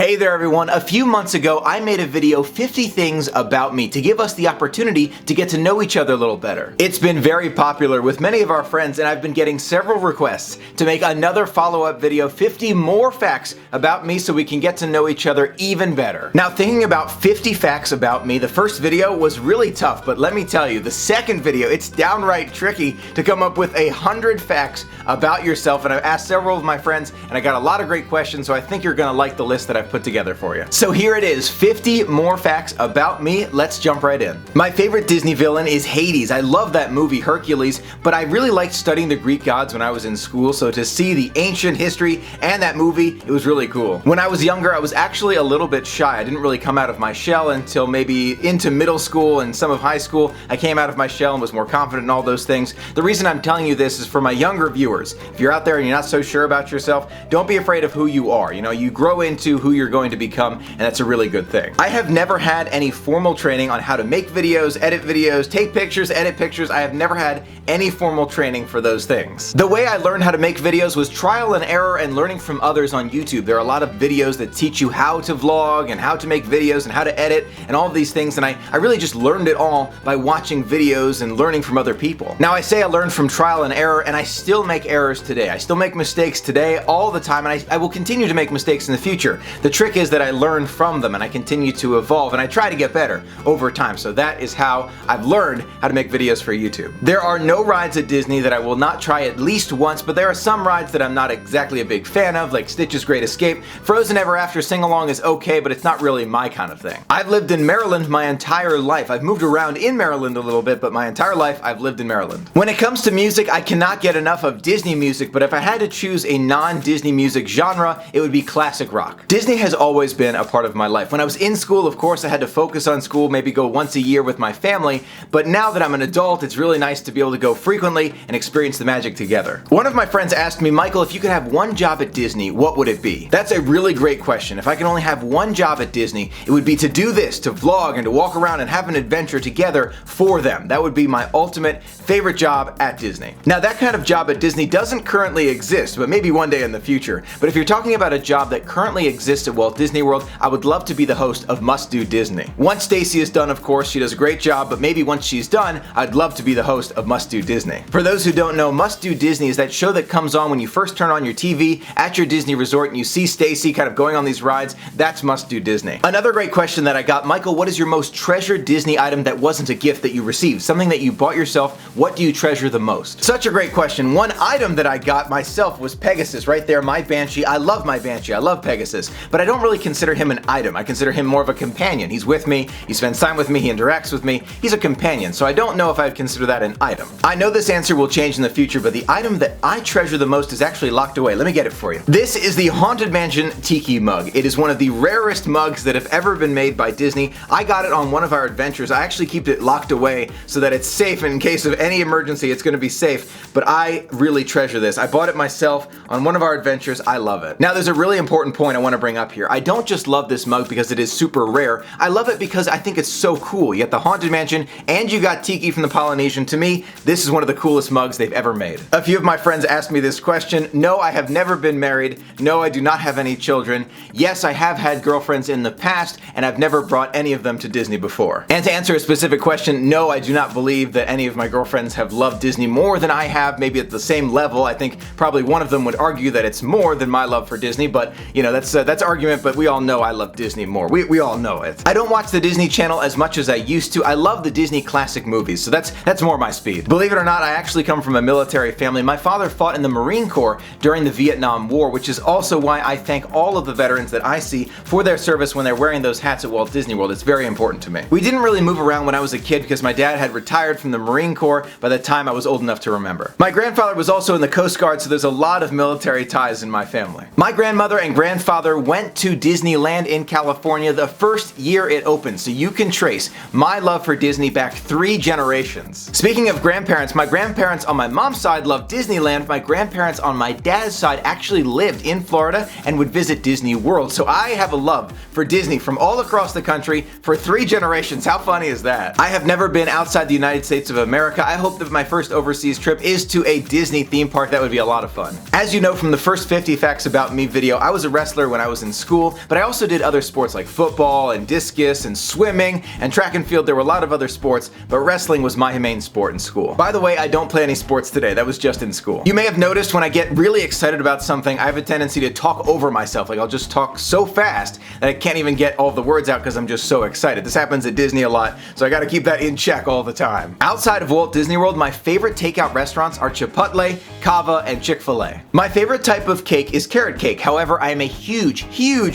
Hey there everyone, a few months ago I made a video 50 things about me to give us the opportunity to get to know each other a little better. It's been very popular with many of our friends and I've been getting several requests to make another follow-up video 50 more facts about me so we can get to know each other even better. Now thinking about 50 facts about me, the first video was really tough, but let me tell you, the second video, it's downright tricky to come up with 100 facts about yourself, and I've asked several of my friends and I got a lot of great questions, so I think you're gonna like the list that I've put together for you. So here it is, 50 more facts about me. Let's jump right in. My favorite Disney villain is Hades. I love that movie Hercules, but I really liked studying the Greek gods when I was in school, so to see the ancient history and that movie, it was really cool. When I was younger, I was actually a little bit shy. I didn't really come out of my shell until maybe into middle school and some of high school. I came out of my shell and was more confident in all those things. The reason I'm telling you this is for my younger viewers. If you're out there and you're not so sure about yourself, don't be afraid of who you are. You know, you grow into who you're going to become, and that's a really good thing. I have never had any formal training on how to make videos, edit videos, take pictures, edit pictures. I have never had any formal training for those things. The way I learned how to make videos was trial and error and learning from others on YouTube. There are a lot of videos that teach you how to vlog and how to make videos and how to edit and all of these things, and I really just learned it all by watching videos and learning from other people. Now I say I learned from trial and error, and I still make errors today. I still make mistakes today all the time, and I will continue to make mistakes in the future. The trick is that I learn from them and I continue to evolve and I try to get better over time. So that is how I've learned how to make videos for YouTube. There are no rides at Disney that I will not try at least once, but there are some rides that I'm not exactly a big fan of, like Stitch's Great Escape. Frozen Ever After Sing-Along is okay, but it's not really my kind of thing. I've lived in Maryland my entire life. I've moved around in Maryland a little bit, but my entire life I've lived in Maryland. When it comes to music, I cannot get enough of Disney music, but if I had to choose a non-Disney music genre, it would be classic rock. Disney has always been a part of my life. When I was in school, of course, I had to focus on school, maybe go once a year with my family, but now that I'm an adult, it's really nice to be able to go frequently and experience the magic together. One of my friends asked me, Michael, if you could have one job at Disney, what would it be? That's a really great question. If I could only have one job at Disney, it would be to do this, to vlog and to walk around and have an adventure together for them. That would be my ultimate favorite job at Disney. Now that kind of job at Disney doesn't currently exist, but maybe one day in the future. But if you're talking about a job that currently exists at Walt Disney World, I would love to be the host of Must Do Disney. Once Stacy is done, of course, she does a great job, but maybe once she's done, I'd love to be the host of Must Do Disney. For those who don't know, Must Do Disney is that show that comes on when you first turn on your TV at your Disney resort and you see Stacy kind of going on these rides. That's Must Do Disney. Another great question that I got, Michael, what is your most treasured Disney item that wasn't a gift that you received? Something that you bought yourself, what do you treasure the most? Such a great question. One item that I got myself was Pegasus, right there, my Banshee. I love my Banshee, I love Pegasus, but I don't really consider him an item. I consider him more of a companion. He's with me, he spends time with me, he interacts with me. He's a companion, so I don't know if I'd consider that an item. I know this answer will change in the future, but the item that I treasure the most is actually locked away. Let me get it for you. This is the Haunted Mansion Tiki mug. It is one of the rarest mugs that have ever been made by Disney. I got it on one of our adventures. I actually keep it locked away so that it's safe in case of any emergency. It's going to be safe, but I really treasure this. I bought it myself on one of our adventures. I love it. Now there's a really important point I want to bring up here. I don't just love this mug because it is super rare. I love it because I think it's so cool. You got the Haunted Mansion and you got Tiki from the Polynesian. To me, this is one of the coolest mugs they've ever made. A few of my friends asked me this question. No, I have never been married. No, I do not have any children. Yes, I have had girlfriends in the past, and I've never brought any of them to Disney before. And to answer a specific question, no, I do not believe that any of my girlfriends have loved Disney more than I have, maybe at the same level. I think probably one of them would argue that it's more than my love for Disney, but you know, that's argument, but we all know I love Disney more. We all know it. I don't watch the Disney Channel as much as I used to. I love the Disney classic movies, so that's more my speed. Believe it or not, I actually come from a military family. My father fought in the Marine Corps during the Vietnam War, which is also why I thank all of the veterans that I see for their service when they're wearing those hats at Walt Disney World. It's very important to me. We didn't really move around when I was a kid because my dad had retired from the Marine Corps by the time I was old enough to remember. My grandfather was also in the Coast Guard, so there's a lot of military ties in my family. My grandmother and grandfather went to Disneyland in California the first year it opened, so you can trace my love for Disney back 3 generations. Speaking of grandparents, my grandparents on my mom's side loved Disneyland. My grandparents on my dad's side actually lived in Florida and would visit Disney World, so I have a love for Disney from all across the country for 3 generations. How funny is that? I have never been outside the United States of America. I hope that my first overseas trip is to a Disney theme park. That would be a lot of fun. As you know from the first 50 facts about me video, I was a wrestler when I was in in school, but I also did other sports like football and discus and swimming and track and field. There were a lot of other sports, but wrestling was my main sport in school. By the way, I don't play any sports today. That was just in school. You may have noticed when I get really excited about something, I have a tendency to talk over myself. Like I'll just talk so fast that I can't even get all the words out because I'm just so excited. This happens at Disney a lot, so I gotta keep that in check all the time. Outside of Walt Disney World, my favorite takeout restaurants are Chipotle, Cava, and Chick-fil-A. My favorite type of cake is carrot cake. However, I am a huge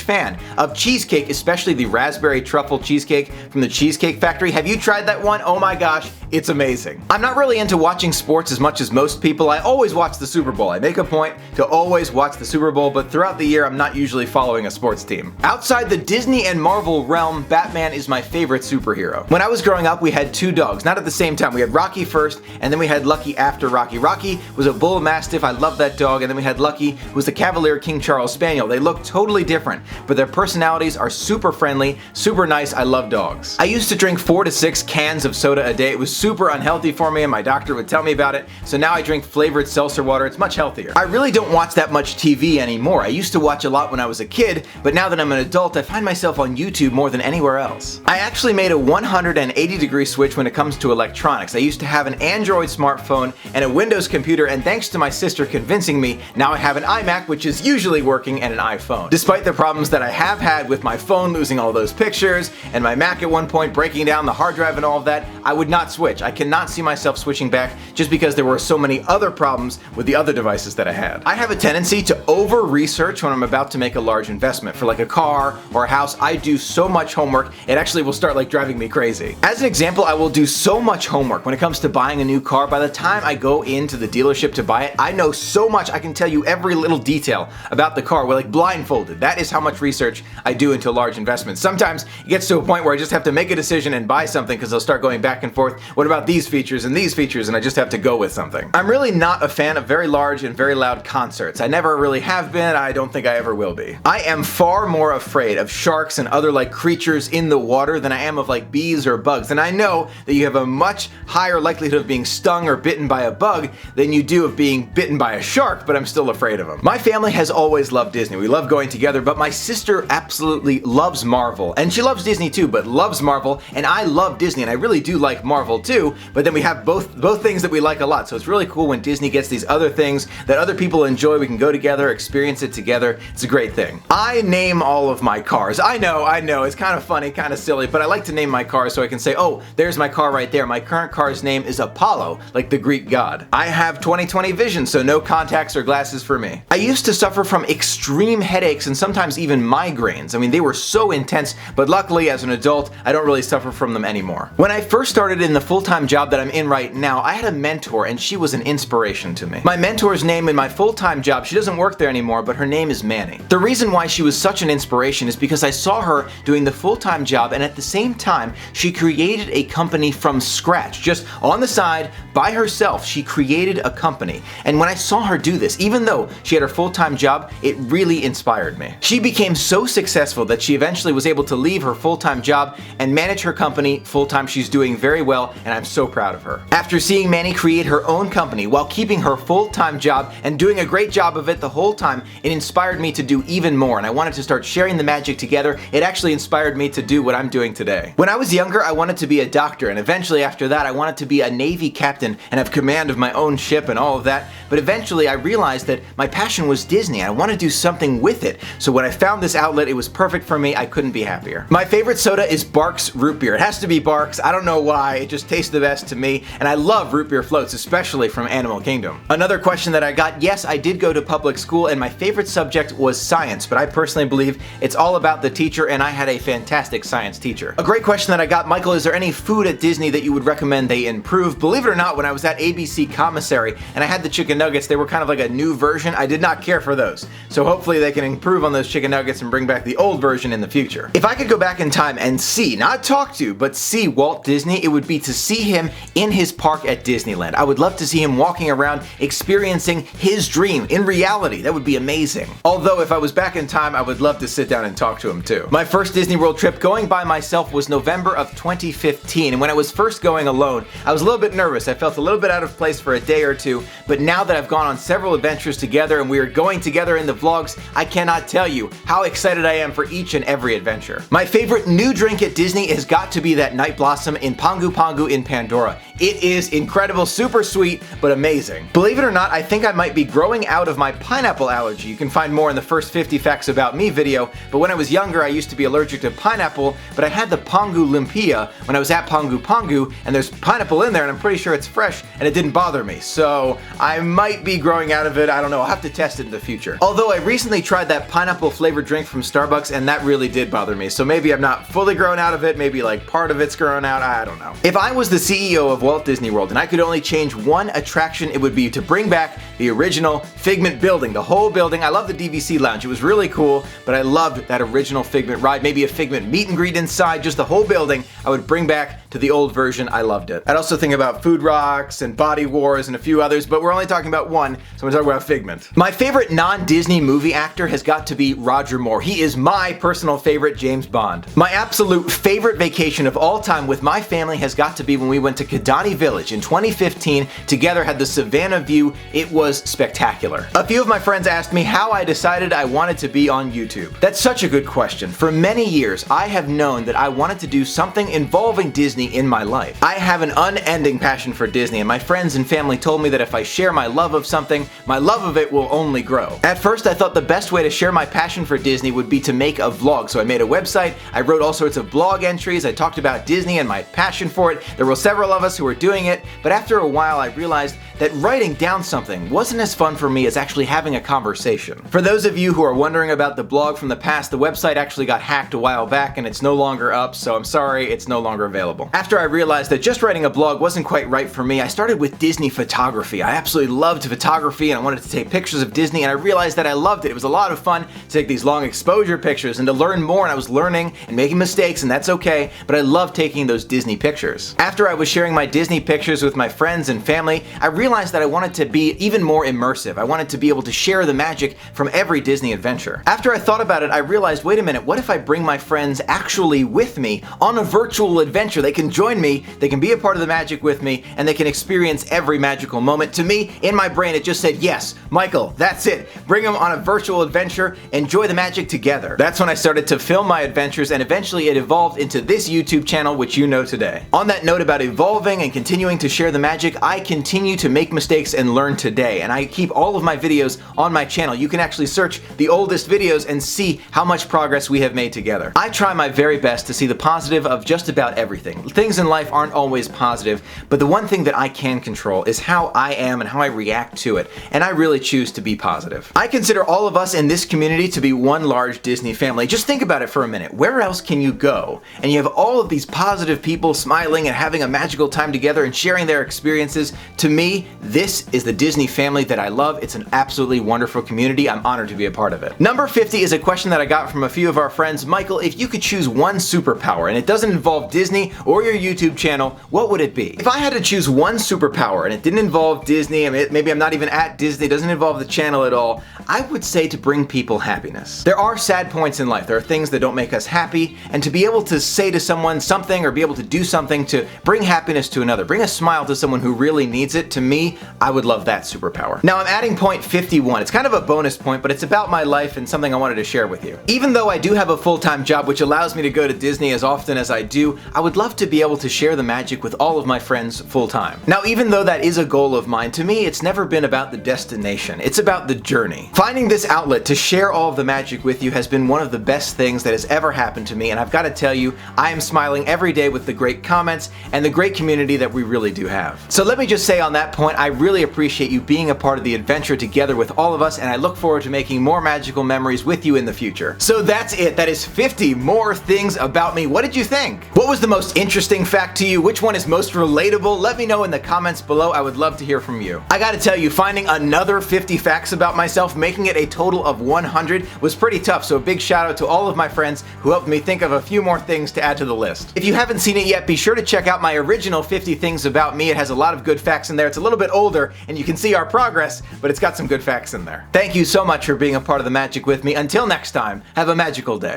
fan of cheesecake, especially the raspberry truffle cheesecake from the Cheesecake Factory. Have you tried that one? Oh my gosh, it's amazing. I'm not really into watching sports as much as most people. I always watch the Super Bowl. I make a point to always watch the Super Bowl, but throughout the year, I'm not usually following a sports team. Outside the Disney and Marvel realm, Batman is my favorite superhero. When I was growing up, we had two dogs, not at the same time. We had Rocky first, and then we had Lucky after Rocky. Rocky was a bull mastiff. I love that dog. And then we had Lucky, who was the Cavalier King Charles Spaniel. They look totally different, but their personalities are super friendly, super nice. I love dogs. I used to drink 4 to 6 cans of soda a day. It was super unhealthy for me, and my doctor would tell me about it. So now I drink flavored seltzer water. It's much healthier. I really don't watch that much TV anymore. I used to watch a lot when I was a kid, but now that I'm an adult, I find myself on YouTube more than anywhere else. I actually made a 180-degree switch when it comes to electronics. I used to have an Android smartphone and a Windows computer, and thanks to my sister convincing me, now I have an iMac, which is usually working, and an iPhone. Despite the problems that I have had with my phone losing all those pictures, and my Mac at one point breaking down the hard drive and all of that, I would not switch. I cannot see myself switching back just because there were so many other problems with the other devices that I had. I have a tendency to over-research when I'm about to make a large investment. For like a car or a house, I do so much homework, it actually will start like driving me crazy. As an example, I will do so much homework when it comes to buying a new car. By the time I go into the dealership to buy it, I know so much. I can tell you every little detail about the car. We're like blindfolded. That is how much research I do into large investments. Sometimes it gets to a point where I just have to make a decision and buy something because they'll start going back and forth. What about these features and these features? And I just have to go with something. I'm really not a fan of very large and very loud concerts. I never really have been. I don't think I ever will be. I am far more afraid of sharks and other like creatures in the water than I am of like bees or bugs. And I know that you have a much higher likelihood of being stung or bitten by a bug than you do of being bitten by a shark, but I'm still afraid of them. My family has always loved Disney. We love going together, but my sister absolutely loves Marvel. And she loves Disney too, but loves Marvel, and I love Disney, and I really do like Marvel too, but then we have both things that we like a lot. So it's really cool when Disney gets these other things that other people enjoy. We can go together, experience it together. It's a great thing. I name all of my cars. I know, it's kind of funny, kind of silly, but I like to name my cars so I can say, oh, there's my car right there. My current car's name is Apollo, like the Greek god. I have 20/20 vision, so no contacts or glasses for me. I used to suffer from extreme headaches and sometimes even migraines. I mean, they were so intense, but luckily as an adult, I don't really suffer from them anymore. When I first started in the full-time job that I'm in right now, I had a mentor, and she was an inspiration to me. My mentor's name in my full-time job, she doesn't work there anymore, but her name is Manny. The reason why she was such an inspiration is because I saw her doing the full-time job, and at the same time, she created a company from scratch. Just on the side, by herself, she created a company. And when I saw her do this, even though she had her full-time job, it really inspired me. She became so successful that she eventually was able to leave her full-time job and manage her company full-time. She's doing very well, and I'm so proud of her. After seeing Manny create her own company while keeping her full-time job and doing a great job of it the whole time, it inspired me to do even more, and I wanted to start sharing the magic together. It actually inspired me to do what I'm doing today. When I was younger, I wanted to be a doctor, and eventually after that, I wanted to be a Navy captain and have command of my own ship and all of that. But eventually I realized that my passion was Disney. I want to do something with it. So when I found this outlet, it was perfect for me. I couldn't be happier. My favorite soda is Barq's root beer. It has to be Barq's. I don't know why. It just tastes the best to me. And I love root beer floats, especially from Animal Kingdom. Another question that I got, yes, I did go to public school and my favorite subject was science, but I personally believe it's all about the teacher, and I had a fantastic science teacher. A great question that I got, Michael, is there any food at Disney that you would recommend they improve? Believe it or not, when I was at ABC Commissary and I had the chicken nuggets, they were kind of like a new version. I did not care for those. So hopefully they can improve on those chicken nuggets and bring back the old version in the future. If I could go back in time and see, not talk to, but see Walt Disney, it would be to see him in his park at Disneyland. I would love to see him walking around experiencing his dream in reality. That would be amazing. Although if I was back in time, I would love to sit down and talk to him too. My first Disney World trip going by myself was November of 2015, and when I was first going alone, I was a little bit nervous. I felt a little bit out of place for a day or two, but now that I've gone on several adventures together and we are going together in the vlogs, I cannot tell you how excited I am for each and every adventure. My favorite new drink at Disney has got to be that Night Blossom in Pangu Pangu in Pandora. It is incredible, super sweet, but amazing. Believe it or not, I think I might be growing out of my pineapple allergy. You can find more in the first 50 facts about me video, but when I was younger I used to be allergic to pineapple, but I had the Pangu Lumpia when I was at Pangu Pangu, and there's pineapple in there and I'm pretty sure it's fresh and it didn't bother me. So I might be growing out of it, I don't know, I'll have to test it in the future. Although I recently tried that pineapple flavored drink from Starbucks and that really did bother me, so maybe I'm not fully grown out of it, maybe like part of it's grown out, I don't know. If I was the CEO of Walt Disney World and I could only change one attraction, it would be to bring back the original Figment building, the whole building. I love the DVC lounge, it was really cool, but I loved that original Figment ride, maybe a Figment meet and greet inside, just the whole building I would bring back to the old version. I loved it. I'd also think about Food Rocks and Body Wars and a few others, but we're only talking about one, so we're talking about Figment. My favorite non-Disney movie actor has got to be Roger Moore. He is my personal favorite James Bond. My absolute favorite vacation of all time with my family has got to be when we went to Kidani Village in 2015, together had the Savannah view. It was spectacular. A few of my friends asked me how I decided I wanted to be on YouTube. That's such a good question. For many years, I have known that I wanted to do something involving Disney in my life. I have an unending passion for Disney, and my friends and family told me that if I share my love of something, my love of it will only grow. At first, I thought the best way to share my passion for Disney would be to make a vlog, so I made a website, I wrote all sorts of blog entries, I talked about Disney and my passion for it. There were several of us who were doing it, but after a while I realized that writing down something wasn't as fun for me as actually having a conversation. For those of you who are wondering about the blog from the past, the website actually got hacked a while back and it's no longer up, so I'm sorry, it's no longer available. After I realized that just writing a blog wasn't quite right for me, I started with Disney photography. I absolutely loved photography and I wanted to take pictures of Disney, and I realized that I loved it. It was a lot of fun to take these long exposure pictures and to learn more, and I was learning and making mistakes, and that's okay, but I love taking those Disney pictures. After I was sharing my Disney pictures with my friends and family, I realized that I wanted to be even more immersive. I wanted to be able to share the magic from every Disney adventure. After I thought about it, I realized, wait a minute, what if I bring my friends actually with me on a virtual adventure? They can join me, they can be a part of the magic with me, and they can experience every magical moment. To me, in my brain, it just said, yes, Michael, that's it. Bring them on a virtual adventure, enjoy the magic together. That's when I started to film my adventures, and eventually it evolved into this YouTube channel, which you know today. On that note about evolving and continuing to share the magic, I continue to make mistakes and learn today, and I keep all of my videos on my channel. You can actually search the oldest videos and see how much progress we have made together. I try my very best to see the positive of just about everything. Things in life aren't always positive, but the one thing that I can control is how I am and how I react to it, and I really choose to be positive. I consider all of us in this community to be one large Disney family. Just think about it for a minute. Where else can you go and you have all of these positive people smiling and having a magical time together and sharing their experiences? To me, this is the Disney family that I love. It's an absolutely wonderful community. I'm honored to be a part of it. Number 50 is a question that I got from a few of our friends. Michael, if you could choose one superpower and it doesn't involve Disney or your YouTube channel, what would it be? If I had to choose one superpower and it didn't involve Disney, maybe I'm not even at Disney, doesn't involve the channel at all, I would say to bring people happiness. There are sad points in life. There are things that don't make us happy, and to be able to say to someone something or be able to do something to bring happiness to another, bring a smile to someone who really needs it, to me, I would love that superpower. Now I'm adding point 51. It's kind of a bonus point, but it's about my life and something I wanted to share with you. Even though I do have a full-time job which allows me to go to Disney as often as I do, I would love to be able to share the magic with all of my friends full-time. Now even though that is a goal of mine, to me it's never been about the destination. It's about the journey. Finding this outlet to share all of the magic with you has been one of the best things that has ever happened to me, and I've got to tell you, I am smiling every day with the great comments and the great community that we really do have. So let me just say on that point, I really appreciate you being a part of the adventure together with all of us, and I look forward to making more magical memories with you in the future. So that's it. That is 50 more things about me. What did you think? What was the most interesting fact to you? Which one is most relatable? Let me know in the comments below. I would love to hear from you. I gotta tell you, finding another 50 facts about myself making it a total of 100 was pretty tough, so a big shout out to all of my friends who helped me think of a few more things to add to the list. If you haven't seen it yet, be sure to check out my original 50 things about me. It has a lot of good facts in there. It's a little bit older, and you can see our progress, but it's got some good facts in there. Thank you so much for being a part of the magic with me. Until next time, have a magical day.